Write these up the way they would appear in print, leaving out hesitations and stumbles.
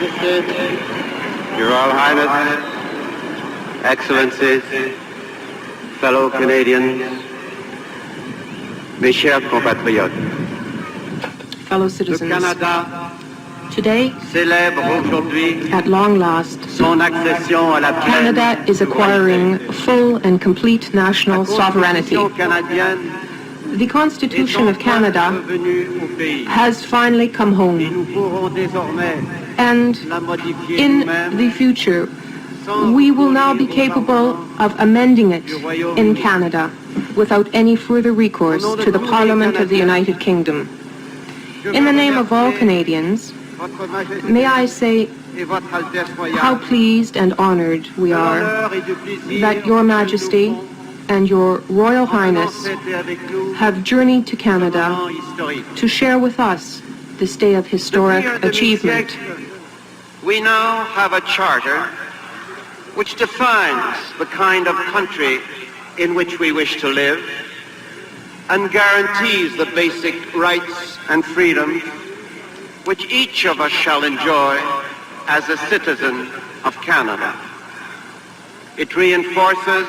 Majesty, Your Royal Highness, Excellencies, fellow Canadians, mes chers compatriotes. Fellow citizens, today, at long last, Canada is acquiring full and complete national sovereignty. The Constitution of Canada has finally come home, and in the future, we will now be capable of amending it in Canada without any further recourse to the Parliament of the United Kingdom. In the name of all Canadians, may I say how pleased and honored we are that Your Majesty and Your Royal Highness have journeyed to Canada to share with us this day of historic achievement. We now have a charter which defines the kind of country in which we wish to live and guarantees the basic rights and freedoms which each of us shall enjoy as a citizen of Canada. It reinforces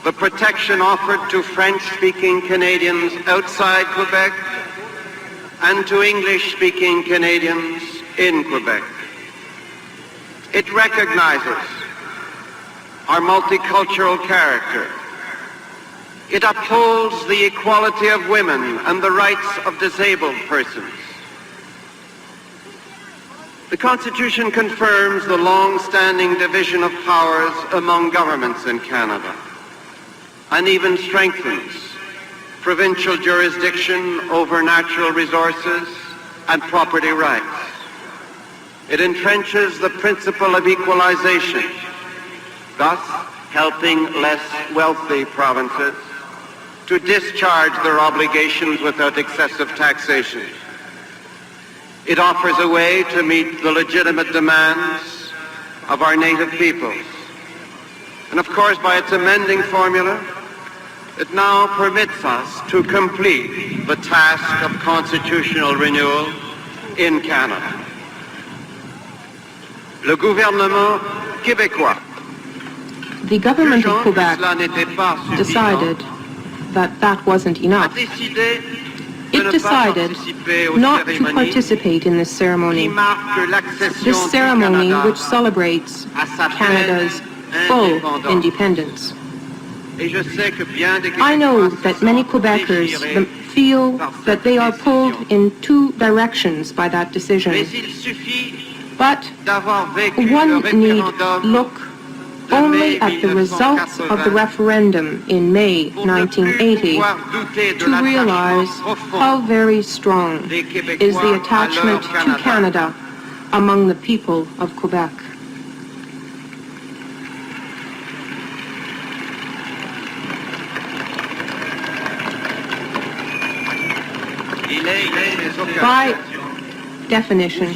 the protection offered to French-speaking Canadians outside Quebec and to English-speaking Canadians in Quebec. It recognizes our multicultural character. It upholds the equality of women and the rights of disabled persons. The Constitution confirms the long-standing division of powers among governments in Canada and even strengthens provincial jurisdiction over natural resources and property rights. It entrenches the principle of equalization, thus helping less wealthy provinces to discharge their obligations without excessive taxation. It offers a way to meet the legitimate demands of our native peoples. And of course, by its amending formula, it now permits us to complete the task of constitutional renewal in Canada. Le gouvernement québécois, the government of Quebec decided that that wasn't enough. It decided not to participate in this ceremony which celebrates Canada's full independence. I know that many Quebecers feel that they are pulled in two directions by that decision. But one need look only at the results of the referendum in May 1980 to realize how very strong is the attachment to Canada among the people of Quebec. By definition,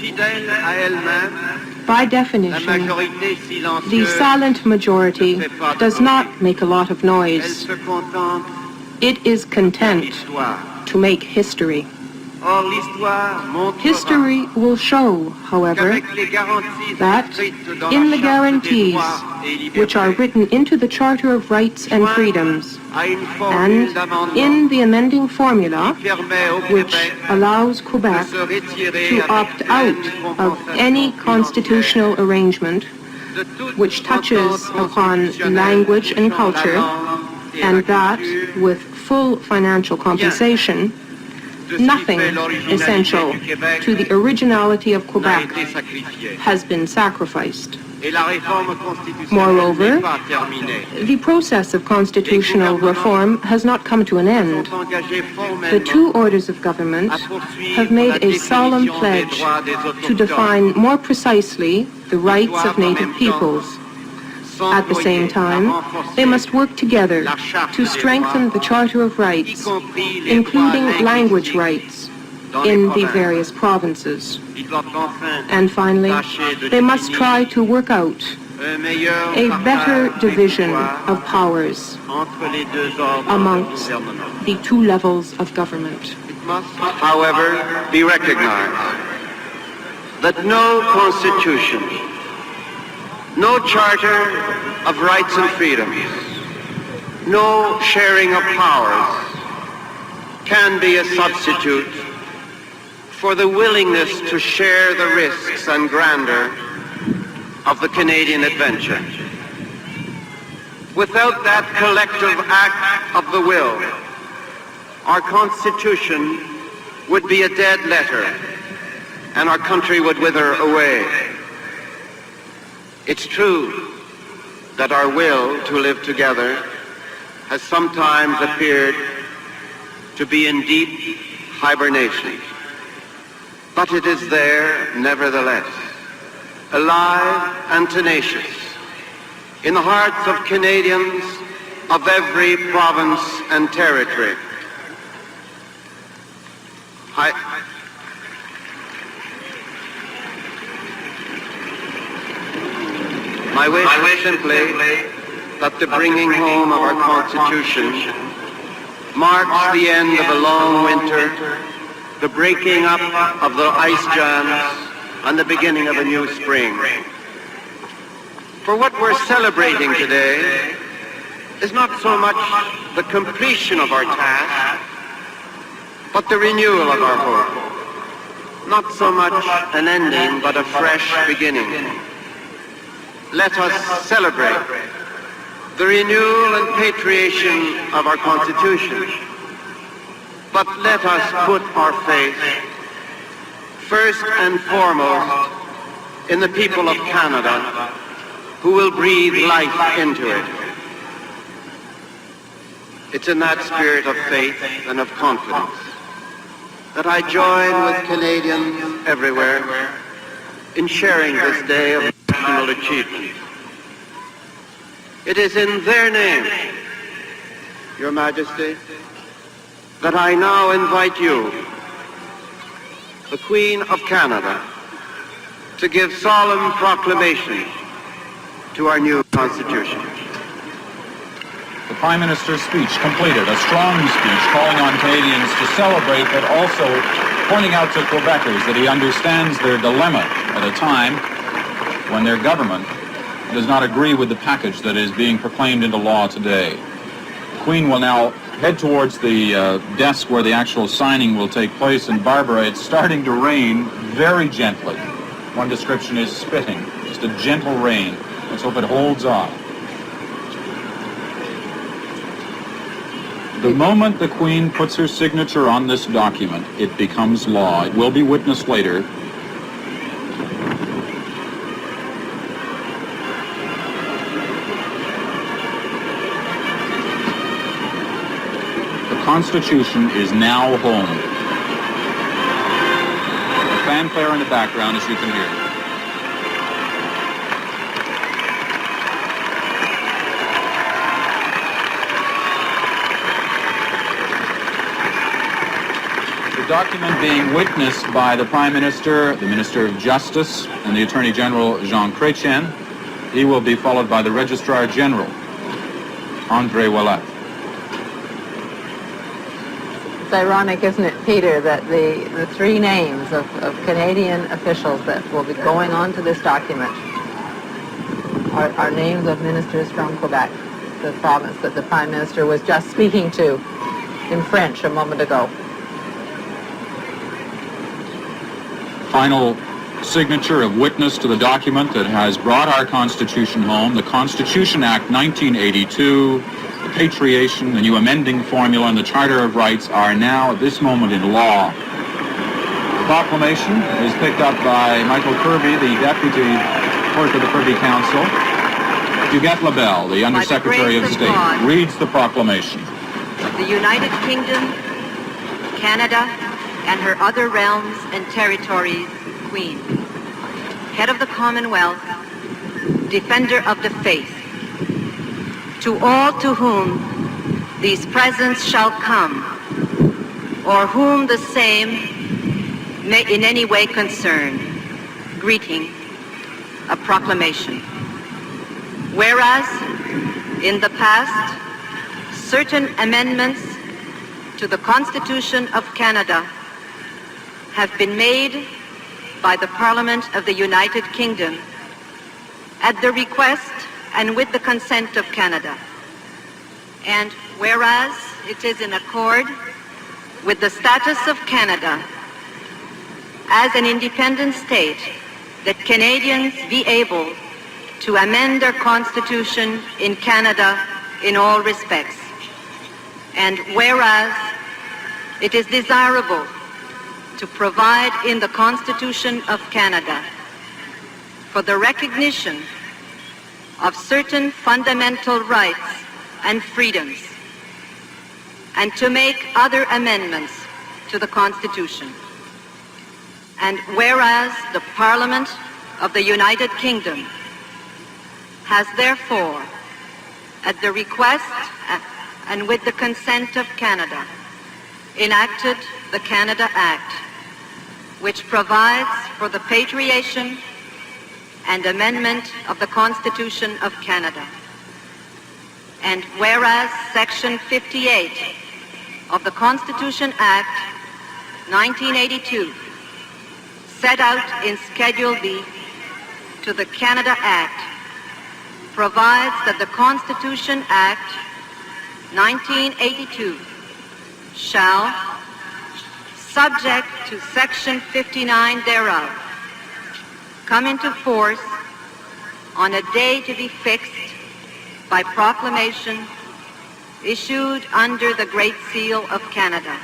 the silent majority does not make a lot of noise. It is content to make history. History will show, however, that in the guarantees which are written into the Charter of Rights and Freedoms and in the amending formula which allows Quebec to opt out of any constitutional arrangement which touches upon language and culture, and that with full financial compensation, nothing essential to the originality of Quebec has been sacrificed. Moreover, the process of constitutional reform has not come to an end. The two orders of government have made a solemn pledge to define more precisely the rights of native peoples. At the same time, they must work together to strengthen the Charter of Rights, including language rights in the various provinces. And finally, they must try to work out a better division of powers amongst the two levels of government. It must, however, be recognized that no constitution, no charter of rights and freedoms, no sharing of powers can be a substitute for the willingness to share the risks and grandeur of the Canadian adventure. Without that collective act of the will, our Constitution would be a dead letter and our country would wither away. It's true that our will to live together has sometimes appeared to be in deep hibernation. But it is there, nevertheless, alive and tenacious, in the hearts of Canadians of every province and territory. My wish is simply that the bringing home of our Constitution marks the end of a long winter, the breaking up of the ice jams, and the beginning of a new spring. For what we're celebrating today is not so much the completion of our task, but the renewal of our hope. Not so much an ending, but a fresh beginning. Let us celebrate the renewal and patriation of our Constitution. But let us put our faith first and foremost in the people of Canada who will breathe life into it. It's in that spirit of faith and of confidence that I join with Canadians everywhere in sharing this day of national achievement. It is in their name, Your Majesty, that I now invite you, the Queen of Canada, to give solemn proclamation to our new Constitution. The Prime Minister's speech completed, a strong speech calling on Canadians to celebrate, but also pointing out to Quebecers that he understands their dilemma at a time when their government does not agree with the package that is being proclaimed into law today. The Queen will now head towards the desk where the actual signing will take place, and Barbara, it's starting to rain very gently. One description is spitting, just a gentle rain. Let's hope it holds on. The moment the Queen puts her signature on this document, it becomes law. It will be witnessed later. The Constitution is now home. A fanfare in the background, as you can hear. Document being witnessed by the Prime Minister, the Minister of Justice, and the Attorney General, Jean Chrétien. He will be followed by the Registrar General, André Ouellet. It's ironic, isn't it, Peter, that the three names of Canadian officials that will be going on to this document are names of ministers from Quebec, the province that the Prime Minister was just speaking to in French a moment ago. Final signature of witness to the document that has brought our Constitution home, the Constitution Act 1982, the patriation, the new amending formula, and the Charter of Rights are now at this moment in law. The proclamation is picked up by Michael Kirby, the Deputy Clerk of the Privy Council. Huguette Labelle, the Undersecretary of State, reads the proclamation. The United Kingdom, Canada, and her other realms and territories, Queen, head of the Commonwealth, defender of the faith, to all to whom these presents shall come, or whom the same may in any way concern, greeting, a proclamation. Whereas, in the past, certain amendments to the Constitution of Canada have been made by the Parliament of the United Kingdom at the request and with the consent of Canada. And whereas it is in accord with the status of Canada as an independent state that Canadians be able to amend their constitution in Canada in all respects. And whereas it is desirable to provide in the Constitution of Canada for the recognition of certain fundamental rights and freedoms, and to make other amendments to the Constitution. And whereas the Parliament of the United Kingdom has therefore, at the request and with the consent of Canada, enacted the Canada Act, which provides for the patriation and amendment of the Constitution of Canada. And whereas Section 58 of the Constitution Act 1982, set out in Schedule B to the Canada Act, provides that the Constitution Act 1982 shall, subject to Section 59 thereof, come into force on a day to be fixed by proclamation issued under the Great Seal of Canada.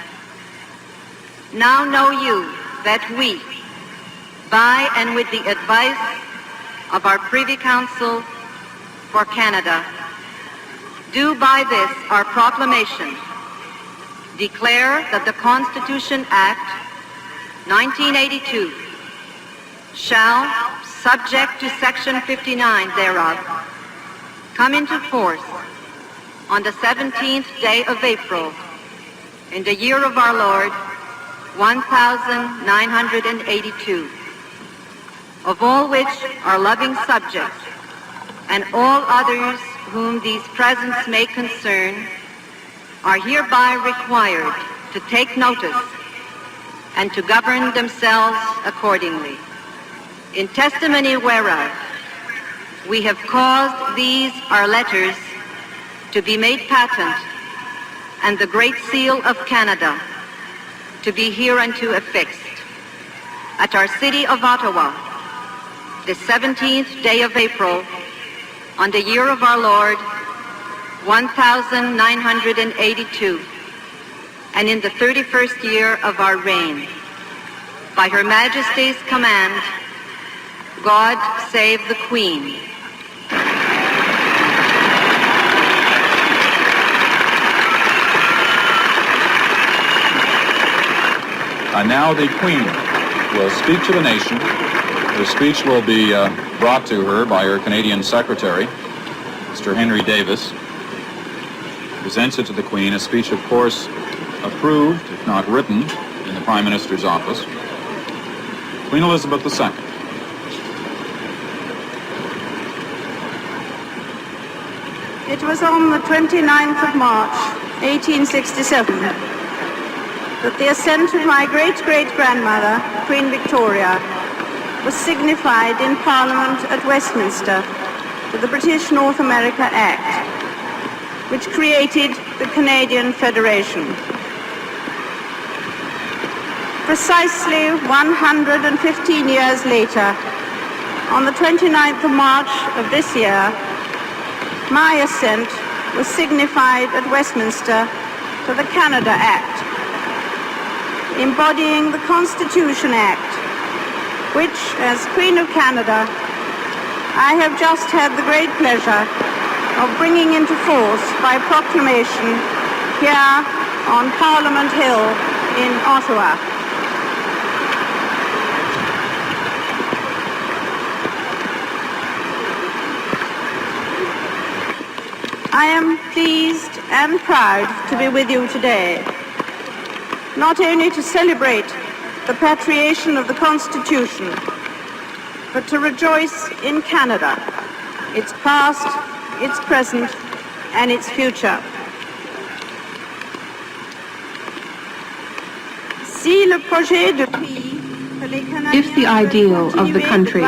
Now know you that we, by and with the advice of our Privy Council for Canada, do by this our proclamation declare that the Constitution Act 1982 shall, subject to Section 59 thereof, come into force on the 17th day of April in the year of our Lord 1982, of all which our loving subjects and all others whom these presents may concern are hereby required to take notice and to govern themselves accordingly. In testimony whereof, we have caused these our letters to be made patent, and the Great Seal of Canada to be hereunto affixed at our city of Ottawa, the 17th day of April, on the year of our Lord 1982, and in the 31st year of our reign. By Her Majesty's command, God save the Queen. And now the Queen will speak to the nation. Her speech will be brought to her by her Canadian Secretary, Mr. Henry Davis. Presents it to the Queen, a speech, of course, approved, if not written, in the Prime Minister's office. Queen Elizabeth II. It was on the 29th of March, 1867, that the assent of my great-great-grandmother, Queen Victoria, was signified in Parliament at Westminster to the British North America Act, which created the Canadian Federation. Precisely 115 years later, on the 29th of March of this year, my assent was signified at Westminster to the Canada Act, embodying the Constitution Act, which, as Queen of Canada, I have just had the great pleasure of bringing into force by proclamation here on Parliament Hill in Ottawa. I am pleased and proud to be with you today, not only to celebrate the patriation of the Constitution, but to rejoice in Canada, its past, its present, and its future. Si le projet de pays If the ideal of the country,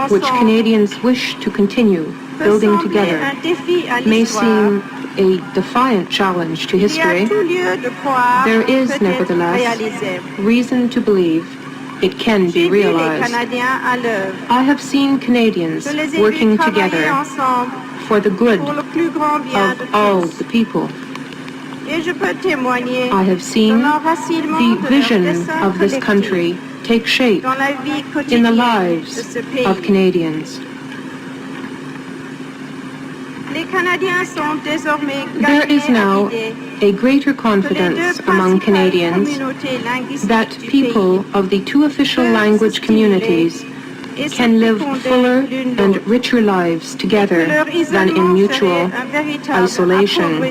which Canadians wish to continue building together, may seem a defiant challenge to history, there is nevertheless reason to believe it can be realized. I have seen Canadians working together for the good of all the people. I have seen the vision of this country take shape in the lives of Canadians. There is now a greater confidence among Canadians that people of the two official language communities can live fuller and richer lives together than in mutual isolation.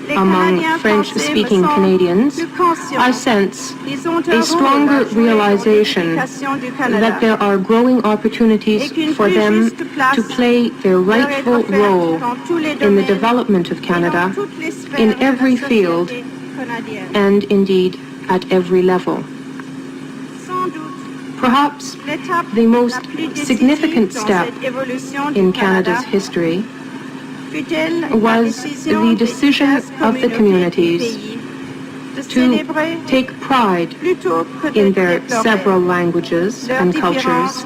Among French-speaking Canadians, I sense a stronger realization that there are growing opportunities for them to play their rightful role in the development of Canada in every field and indeed at every level. Perhaps the most significant step in Canada's history was the decision of the communities to take pride in their several languages and cultures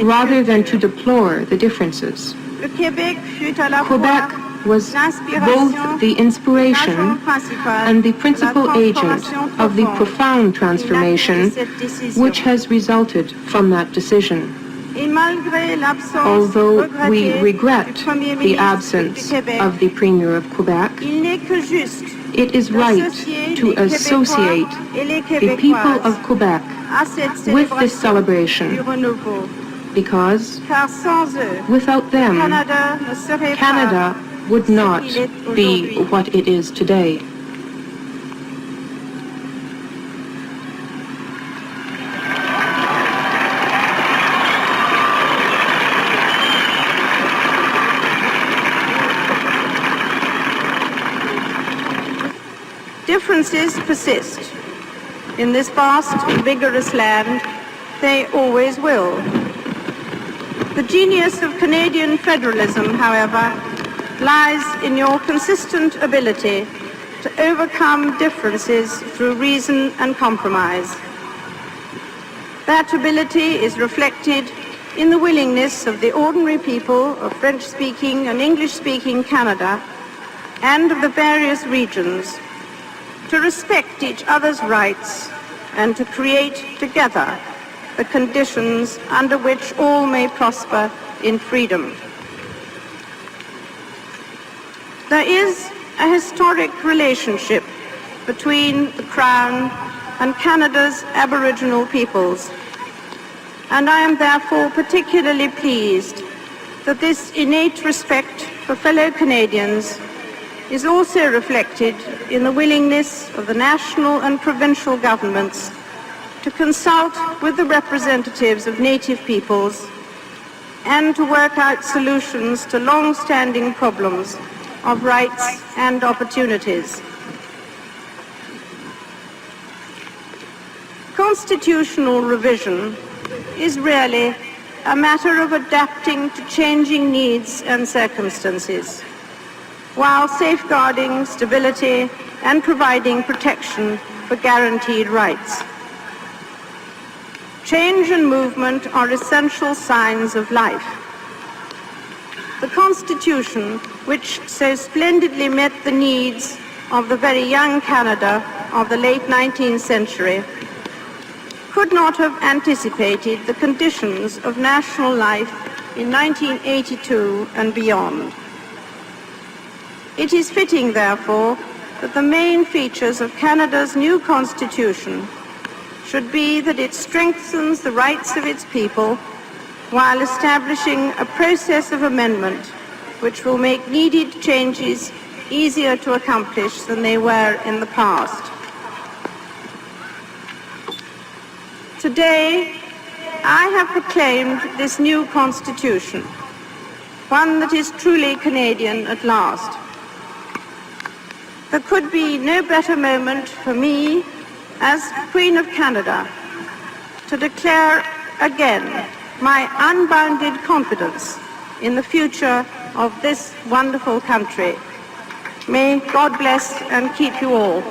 rather than to deplore the differences. Quebec was both the inspiration and the principal agent of the profound transformation which has resulted from that decision. Although we regret the absence of the Premier of Quebec, it is right to associate the people of Quebec with this celebration, because without them, Canada would not be what it is today. Differences persist. In this vast and vigorous land, they always will. The genius of Canadian federalism, however, lies in your consistent ability to overcome differences through reason and compromise. That ability is reflected in the willingness of the ordinary people of French-speaking and English-speaking Canada and of the various regions to respect each other's rights and to create together the conditions under which all may prosper in freedom. There is a historic relationship between the Crown and Canada's Aboriginal peoples, and I am therefore particularly pleased that this innate respect for fellow Canadians is also reflected in the willingness of the national and provincial governments to consult with the representatives of native peoples and to work out solutions to long-standing problems of rights and opportunities. Constitutional revision is really a matter of adapting to changing needs and circumstances, while safeguarding stability and providing protection for guaranteed rights. Change and movement are essential signs of life. The Constitution, which so splendidly met the needs of the very young Canada of the late 19th century, could not have anticipated the conditions of national life in 1982 and beyond. It is fitting, therefore, that the main features of Canada's new Constitution should be that it strengthens the rights of its people while establishing a process of amendment which will make needed changes easier to accomplish than they were in the past. Today, I have proclaimed this new Constitution, one that is truly Canadian at last. There could be no better moment for me as Queen of Canada to declare again my unbounded confidence in the future of this wonderful country. May God bless and keep you all.